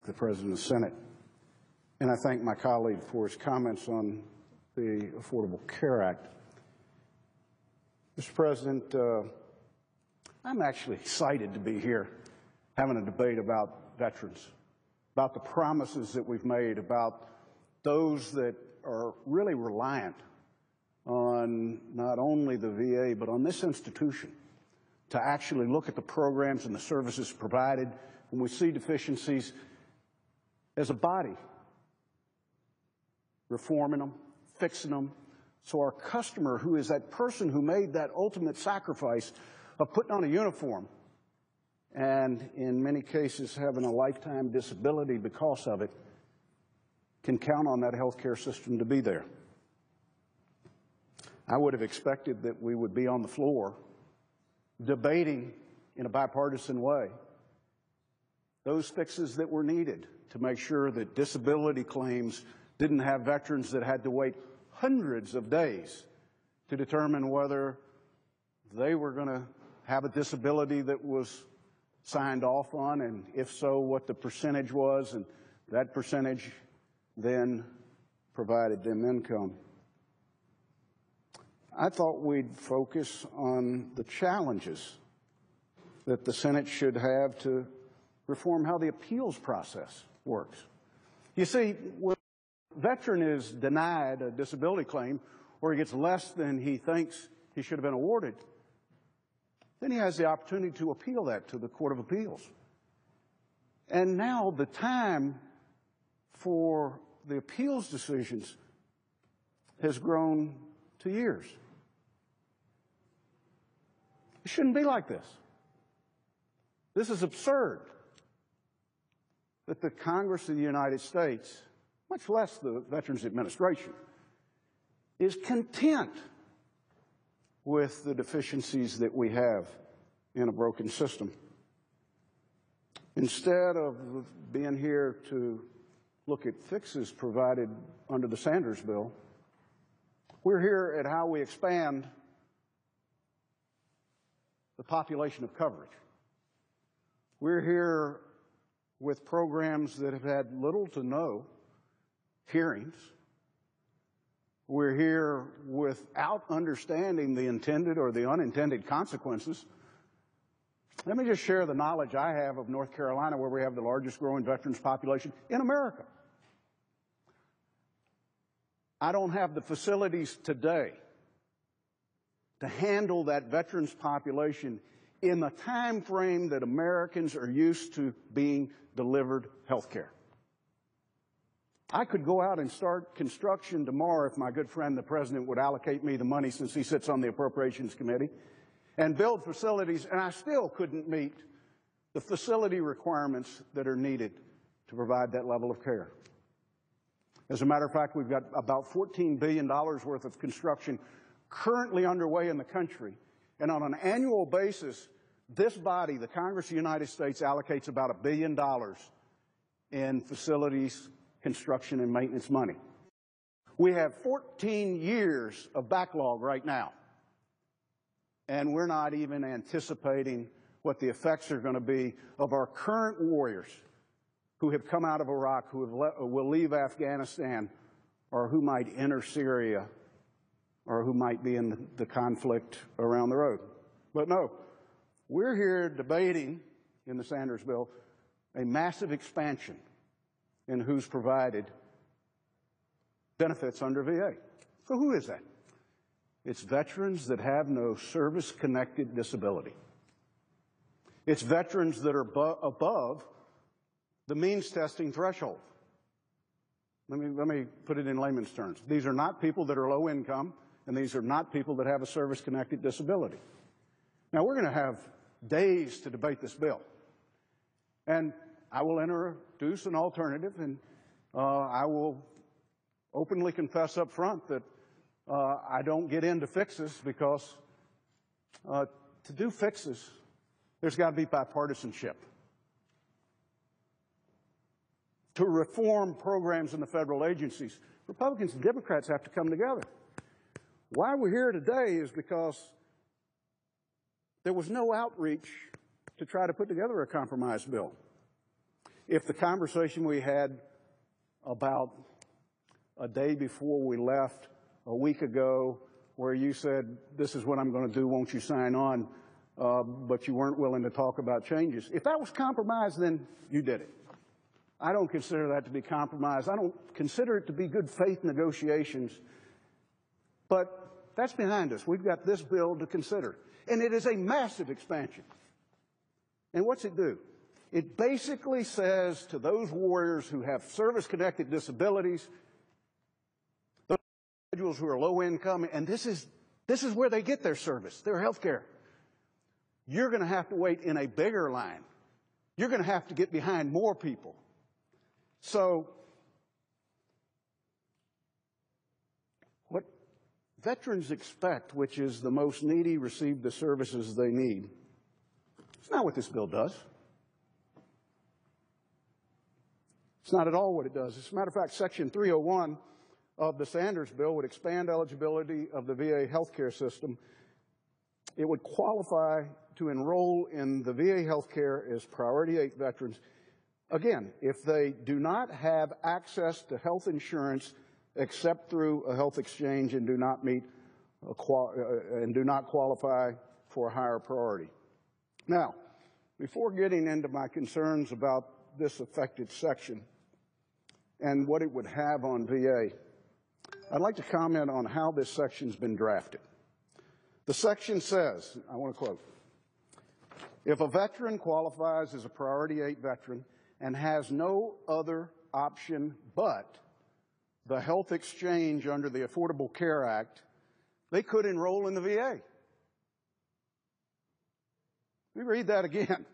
the President of the Senate, and I thank my colleague for his comments on the Affordable Care Act. Mr. President, I'm actually excited to be here having a debate about veterans, about the promises that we've made, about those that are really reliant on not only the VA, but on this institution to actually look at the programs and the services provided when we see deficiencies as a body, reforming them, fixing them, so our customer, who is that person who made that ultimate sacrifice of putting on a uniform and in many cases having a lifetime disability because of it, can count on that health care system to be there. I would have expected that we would be on the floor debating in a bipartisan way those fixes that were needed to make sure that disability claims didn't have veterans that had to wait hundreds of days to determine whether they were going to have a disability that was signed off on, and if so, what the percentage was, and that percentage then provided them income. I thought we'd focus on the challenges that the Senate should have to reform how the appeals process works. You see, when a veteran is denied a disability claim or he gets less than he thinks he should have been awarded, then he has the opportunity to appeal that to the Court of Appeals. And now the time for the appeals decisions has grown to years. It shouldn't be like this. This is absurd that the Congress of the United States, much less the Veterans Administration, is content with the deficiencies that we have in a broken system. Instead of being here to look at fixes provided under the Sanders bill, we're here at how we expand the population of coverage. We're here with programs that have had little to no hearings. We're here without understanding the intended or the unintended consequences. Let me just share the knowledge I have of North Carolina, where we have the largest growing veterans population in America. I don't have the facilities today to handle that veterans population in the time frame that Americans are used to being delivered health care. I could go out and start construction tomorrow if my good friend the President would allocate me the money, since he sits on the Appropriations Committee, and build facilities, and I still couldn't meet the facility requirements that are needed to provide that level of care. As a matter of fact, we've got about $14 billion worth of construction currently underway in the country, and on an annual basis, this body, the Congress of the United States, allocates about $1 billion in facilities, construction, and maintenance money. We have 14 years of backlog right now, and we're not even anticipating what the effects are going to be of our current warriors who have come out of Iraq, who will leave Afghanistan, or who might enter Syria, or who might be in the conflict around the road. But no, we're here debating in the Sanders bill a massive expansion in who's provided benefits under VA. So who is that? It's veterans that have no service-connected disability. It's veterans that are above the means testing threshold. Let me put it in layman's terms. These are not people that are low income, and these are not people that have a service-connected disability. Now, we're going to have days to debate this bill. And I will introduce an alternative, and I will openly confess up front that I don't get into fixes, because to do fixes, there's got to be bipartisanship. To reform programs in the federal agencies, Republicans and Democrats have to come together. Why we're here today is because there was no outreach to try to put together a compromise bill. if the conversation we had about a day before we left a week ago, where you said, this is what I'm going to do, won't you sign on, but you weren't willing to talk about changes. If that was compromise, then you did it. I don't consider that to be compromise. I don't consider it to be good faith negotiations. But that's behind us. We've got this bill to consider. And it is a massive expansion. And what's it do? It basically says to those warriors who have service-connected disabilities, those individuals who are low income, and this is where they get their service, their health care. You're going to have to wait in a bigger line. You're going to have to get behind more people. So what veterans expect, which is the most needy receive the services they need, it's not what this bill does. It's not at all what it does. As a matter of fact, Section 301 of the Sanders bill would expand eligibility of the VA healthcare system. It would qualify to enroll in the VA healthcare as Priority 8 veterans, again, if they do not have access to health insurance except through a health exchange and do not meet and do not qualify for a higher priority. Now, before getting into my concerns about this affected section and what it would have on VA, I'd like to comment on how this section's been drafted. The section says, I want to quote, if a veteran qualifies as a Priority 8 veteran and has no other option but the health exchange under the Affordable Care Act, they could enroll in the VA. Let me read that again.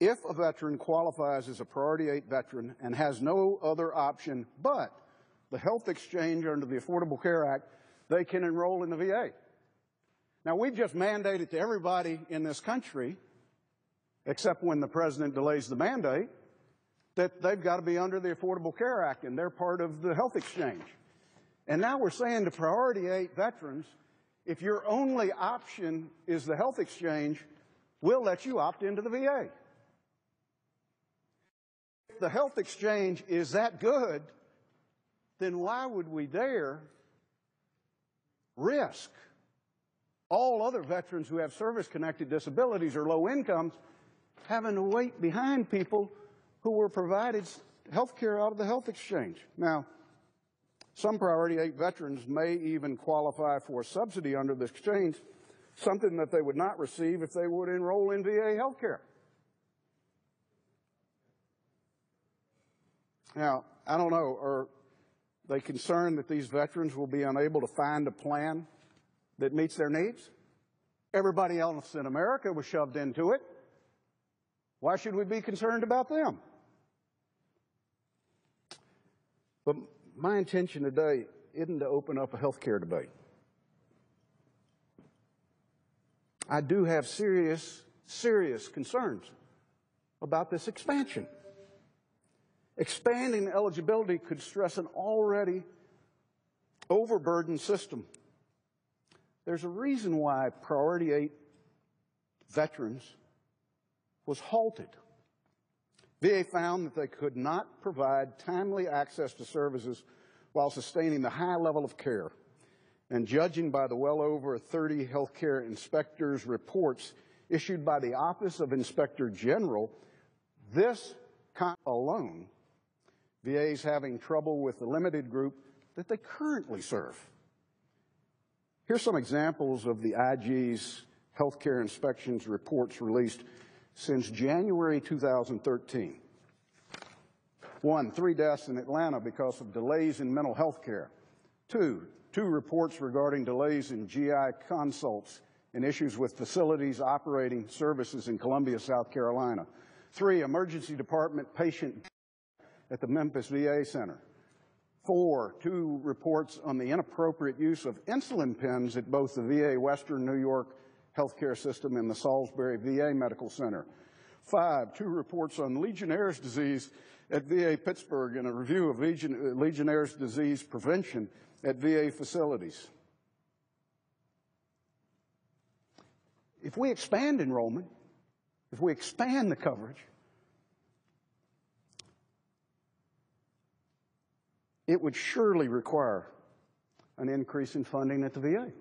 If a veteran qualifies as a Priority 8 veteran and has no other option but the health exchange under the Affordable Care Act, they can enroll in the VA. Now, we've just mandated to everybody in this country, except when the president delays the mandate, that they've got to be under the Affordable Care Act and they're part of the health exchange. And now we're saying to Priority 8 veterans, if your only option is the health exchange, we'll let you opt into the VA. If the health exchange is that good, then why would we dare risk all other veterans who have service-connected disabilities or low incomes having to wait behind people who were provided health care out of the health exchange? Now, some Priority 8 veterans may even qualify for a subsidy under the exchange, something that they would not receive if they would enroll in VA health care. Now, I don't know, are they concerned that these veterans will be unable to find a plan that meets their needs? Everybody else in America was shoved into it. Why should we be concerned about them? But my intention today isn't to open up a health care debate. I do have serious concerns about this expansion. Expanding eligibility could stress an already overburdened system. There's a reason why Priority 8 veterans was halted. VA found that they could not provide timely access to services while sustaining the high level of care. And judging by the well over 30 healthcare inspectors' reports issued by the Office of Inspector General, this alone, VA is having trouble with the limited group that they currently serve. Here's some examples of the IG's healthcare inspections reports released since January 2013. 1, 3 deaths in Atlanta because of delays in mental health care. 2 reports regarding delays in GI consults and issues with facilities operating services in Columbia, South Carolina. 3, emergency department patient at the Memphis VA Center. 4, 2 reports on the inappropriate use of insulin pens at both the VA Western New York healthcare system and the Salisbury VA Medical Center. 5, 2 reports on Legionnaire's disease at VA Pittsburgh and a review of Legionnaire's disease prevention at VA facilities. if we expand enrollment, if we expand the coverage, it would surely require an increase in funding at the VA.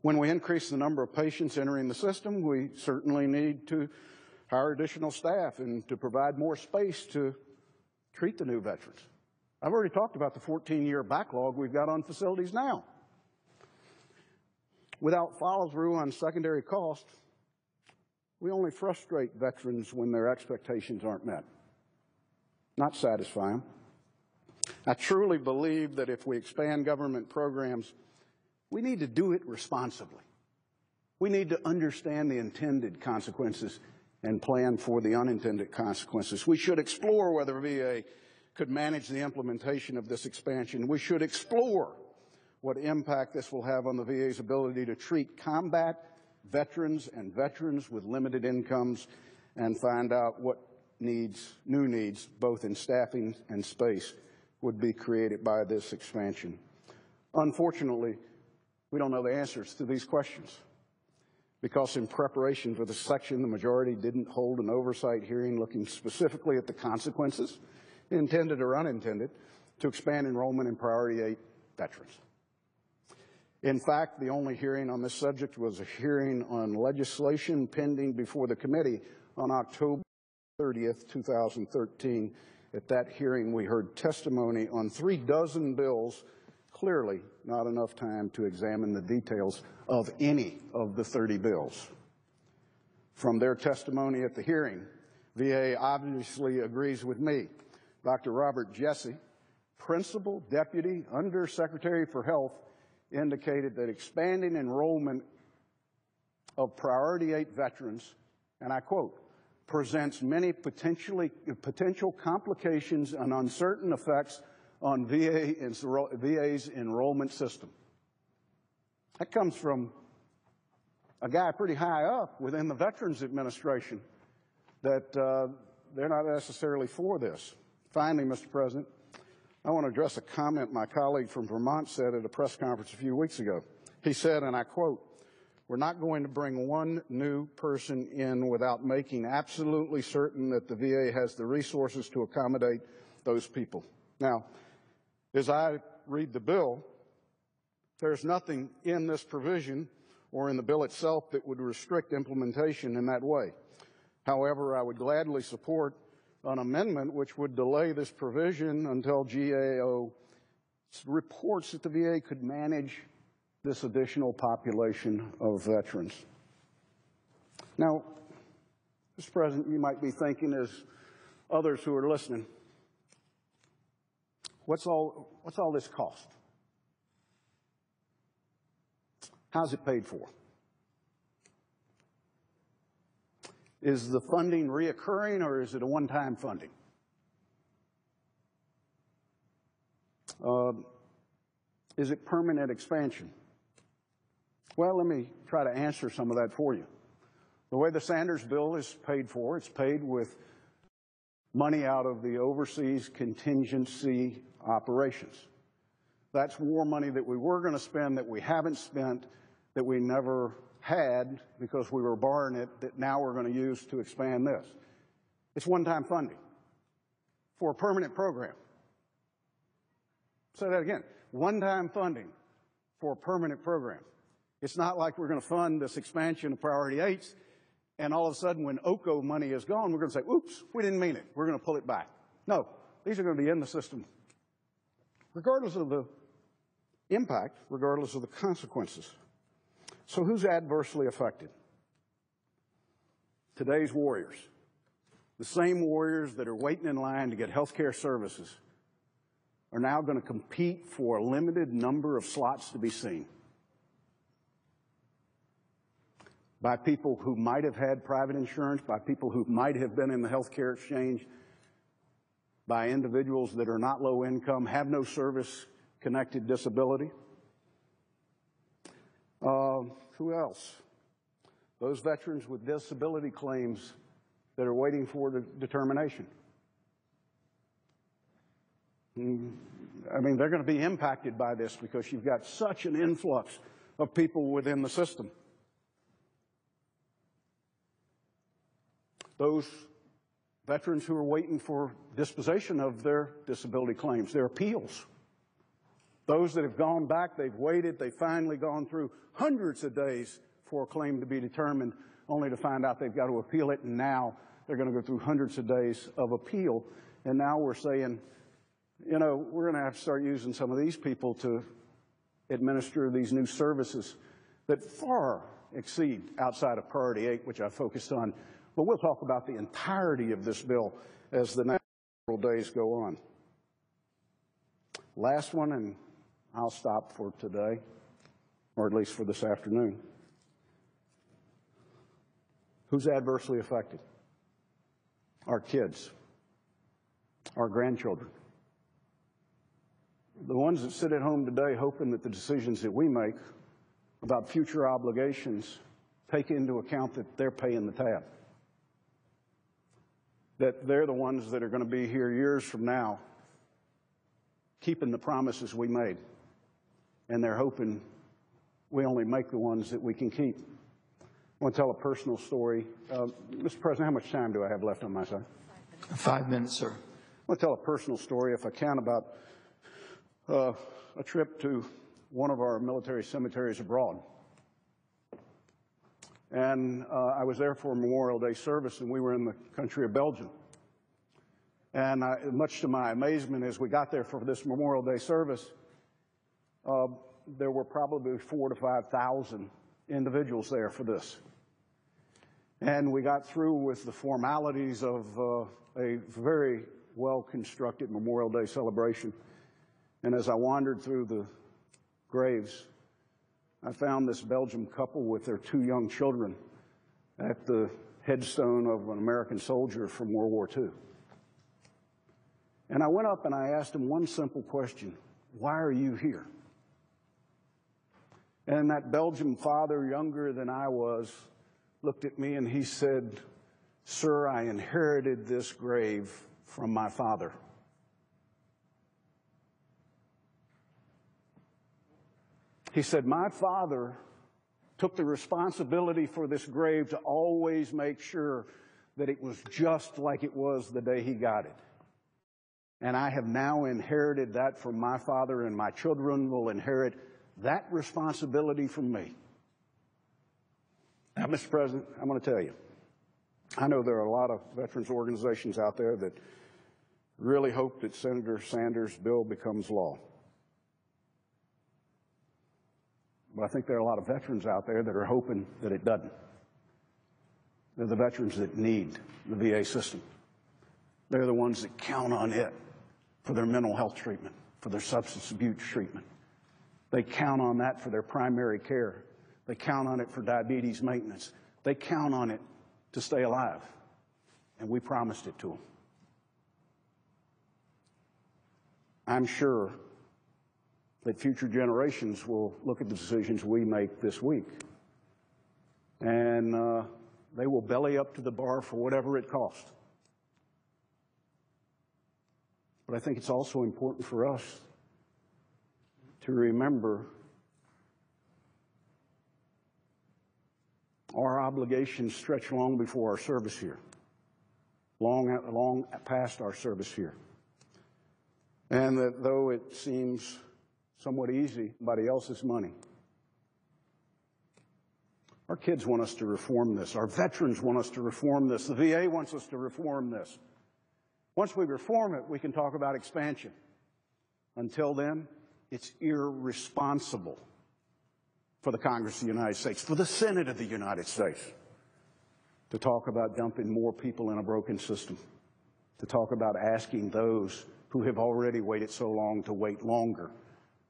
When we increase the number of patients entering the system, we certainly need to hire additional staff and to provide more space to treat the new veterans. I've already talked about the 14-year backlog we've got on facilities now. Without follow-through on secondary costs, we only frustrate veterans when their expectations aren't met, not satisfy them. I truly believe that if we expand government programs, we need to do it responsibly. We need to understand the intended consequences and plan for the unintended consequences. We should explore whether VA could manage the implementation of this expansion. We should explore what impact this will have on the VA's ability to treat combat veterans and veterans with limited incomes, and find out what needs, new needs, both in staffing and space, would be created by this expansion. Unfortunately, we don't know the answers to these questions, because in preparation for this section, the majority didn't hold an oversight hearing looking specifically at the consequences, intended or unintended, to expand enrollment in Priority 8 veterans. In fact, the only hearing on this subject was a hearing on legislation pending before the committee on October 30th, 2013. At that hearing, we heard testimony on 36 bills, clearly not enough time to examine the details of any of the 30 bills. From their testimony at the hearing, VA obviously agrees with me. Dr. Robert Jesse, Principal Deputy Undersecretary for Health, indicated that expanding enrollment of Priority 8 veterans, and I quote, presents many potential complications and uncertain effects on VA's enrollment system. That comes from a guy pretty high up within the Veterans Administration, that they're not necessarily for this. Finally, Mr. President, I want to address a comment my colleague from Vermont said at a press conference a few weeks ago. He said, and I quote, "We're not going to bring one new person in without making absolutely certain that the VA has the resources to accommodate those people." Now, as I read the bill, there's nothing in this provision or in the bill itself that would restrict implementation in that way. However, I would gladly support an amendment which would delay this provision until GAO reports that the VA could manage this additional population of veterans. Now, Mr. President, you might be thinking, as others who are listening, what's all this cost? How's it paid for? Is the funding reoccurring, or is it a one-time funding? Is it permanent expansion? Well, let me try to answer some of that for you. The way the Sanders bill is paid for, it's paid with money out of the overseas contingency operations. That's war money that we were going to spend, that we haven't spent, that we never had because we were borrowing it, that now we're going to use to expand this. It's one-time funding for a permanent program. Say that again. One-time funding for a permanent program. It's not like we're going to fund this expansion of Priority 8s, and all of a sudden when OCO money is gone, we're going to say, oops, we didn't mean it. We're going to pull it back. No, these are going to be in the system, regardless of the impact, regardless of the consequences. So who's adversely affected? Today's warriors. The same warriors that are waiting in line to get health care services are now going to compete for a limited number of slots to be seen by people who might have had private insurance, by people who might have been in the health care exchange, by individuals that are not low income, have no service-connected disability. Who else? Those veterans with disability claims that are waiting for the determination. I mean, they're going to be impacted by this because you've got such an influx of people within the system. Those veterans who are waiting for disposition of their disability claims, their appeals. Those that have gone back, they've waited, they've finally gone through hundreds of days for a claim to be determined, only to find out they've got to appeal it, and now they're going to go through hundreds of days of appeal. And now we're saying, you know, we're going to have to start using some of these people to administer these new services that far exceed outside of Priority 8, which I focused on. But we'll talk about the entirety of this bill as the next several days go on. Last one, and I'll stop for today, or at least for this afternoon. Who's adversely affected? Our kids, our grandchildren. The ones that sit at home today hoping that the decisions that we make about future obligations take into account that they're paying the tab. That they're the ones that are going to be here years from now keeping the promises we made. And they're hoping we only make the ones that we can keep. I want to tell a personal story. Mr. President, how much time do I have left on my side? 5 minutes, sir. I want to tell a personal story, if I can, about a trip to one of our military cemeteries abroad. And I was there for a Memorial Day service, and we were in the country of Belgium. And much to my amazement, as we got there for this Memorial Day service, there were probably 4,000 to 5,000 individuals there for this. And we got through with the formalities of a very well-constructed Memorial Day celebration. And as I wandered through the graves, I found this Belgian couple with their 2 young children at the headstone of an American soldier from World War II. And I went up and I asked them one simple question: why are you here? And that Belgian father, younger than I was, looked at me and he said, "Sir, I inherited this grave from my father." He said, "My father took the responsibility for this grave to always make sure that it was just like it was the day he got it. And I have now inherited that from my father, and my children will inherit that responsibility from me." Now, Mr. President, I'm going to tell you, I know there are a lot of veterans organizations out there that really hope that Senator Sanders' bill becomes law. But I think there are a lot of veterans out there that are hoping that it doesn't. They're the veterans that need the VA system. They're the ones that count on it for their mental health treatment, for their substance abuse treatment. They count on that for their primary care. They count on it for diabetes maintenance. They count on it to stay alive. And we promised it to them. I'm sure that future generations will look at the decisions we make this week, and they will belly up to the bar for whatever it costs. But I think it's also important for us to remember our obligations stretch long before our service here, long past our service here. And that though it seems somewhat easy, somebody else's money, our kids want us to reform this. Our veterans want us to reform this. The VA wants us to reform this. Once we reform it, we can talk about expansion. Until then, it's irresponsible for the Congress of the United States, for the Senate of the United States, to talk about dumping more people in a broken system, to talk about asking those who have already waited so long to wait longer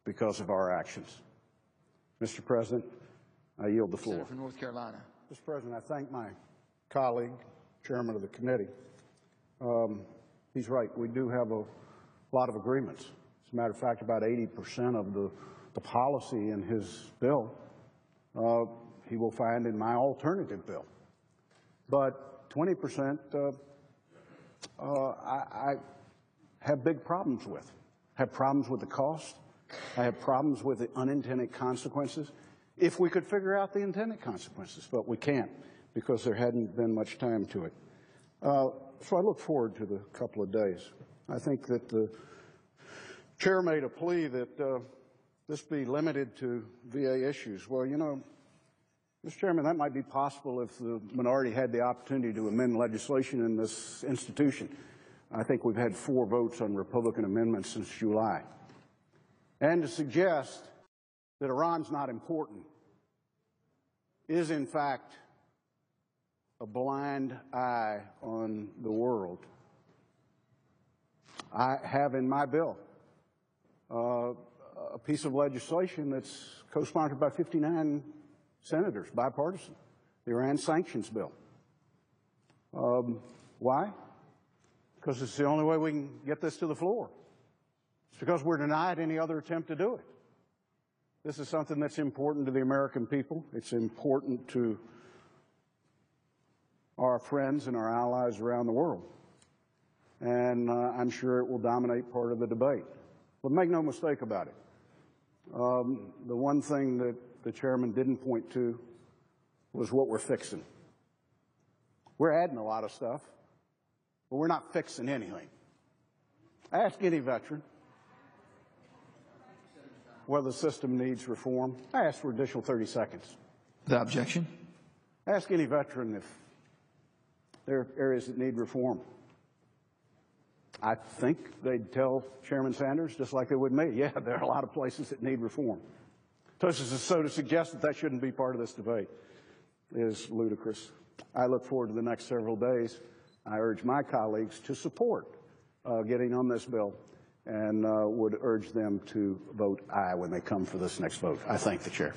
because of our actions. Mr. President, I yield the floor. Senator from North Carolina. Mr. President, I thank my colleague, chairman of the committee. He's right. We do have a lot of agreements. As a matter of fact, about 80% of the policy in his bill he will find in my alternative bill. But 20% I have big problems with. I have problems with the cost. I have problems with the unintended consequences. If we could figure out the intended consequences, but we can't because there hadn't been much time to it. So I look forward to the couple of days. I think that the chair made a plea that this be limited to VA issues. Well, you know, Mr. Chairman, that might be possible if the minority had the opportunity to amend legislation in this institution. I think we've had 4 votes on Republican amendments since July. And to suggest that Iran's not important is, in fact, a blind eye on the world. I have in my bill a piece of legislation that's co-sponsored by 59 senators, bipartisan, the Iran sanctions bill. Why? Because it's the only way we can get this to the floor. It's because we're denied any other attempt to do it. This is something that's important to the American people. It's important to our friends and our allies around the world. And I'm sure it will dominate part of the debate. But make no mistake about it. The one thing that the chairman didn't point to was what we're fixing. We're adding a lot of stuff, but we're not fixing anything. Ask any veteran whether the system needs reform. I ask for an additional 30 seconds. Without objection. Ask any veteran if there are areas that need reform. I think they'd tell Chairman Sanders, just like they would me, yeah, there are a lot of places that need reform. So to suggest that that shouldn't be part of this debate is ludicrous. I look forward to the next several days. I urge my colleagues to support getting on this bill and would urge them to vote aye when they come for this next vote. I thank the chair.